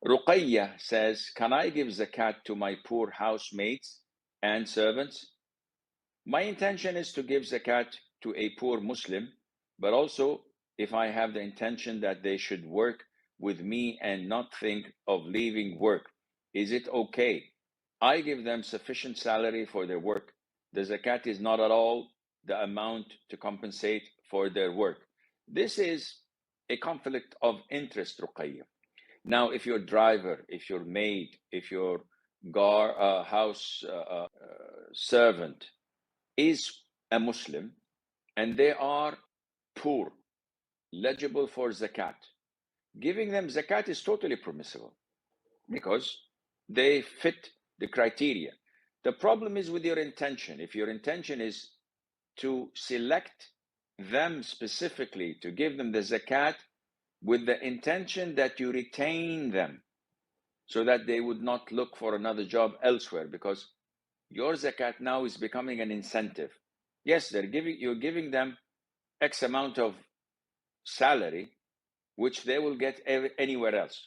Ruqayya says, can I give zakat to my poor housemates and servants? My intention is to give zakat to a poor Muslim, but also if I have the intention that they should work with me and not think of leaving work, is it okay? I give them sufficient salary for their work. The zakat is not at all the amount to compensate for their work. This is a conflict of interest, Ruqayya. Now, if your driver, if your maid, if your house servant is a Muslim and they are poor, eligible for zakat, giving them zakat is totally permissible because they fit the criteria. The problem is with your intention. If your intention is to select them specifically to give them the zakat with the intention that you retain them so that they would not look for another job elsewhere, because your zakat now is becoming an incentive. Yes, you're giving them X amount of salary, which they will get anywhere else.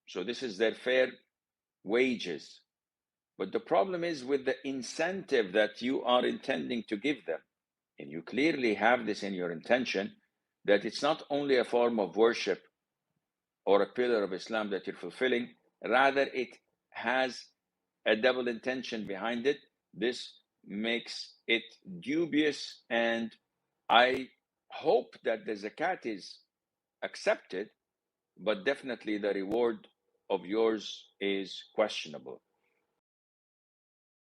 So this is their fair wages. But the problem is with the incentive that you are intending to give them. And you clearly have this in your intention, that it's not only a form of worship or a pillar of Islam that you're fulfilling, rather it has a double intention behind it. This makes it dubious, and I hope that the zakat is accepted, but definitely the reward of yours is questionable.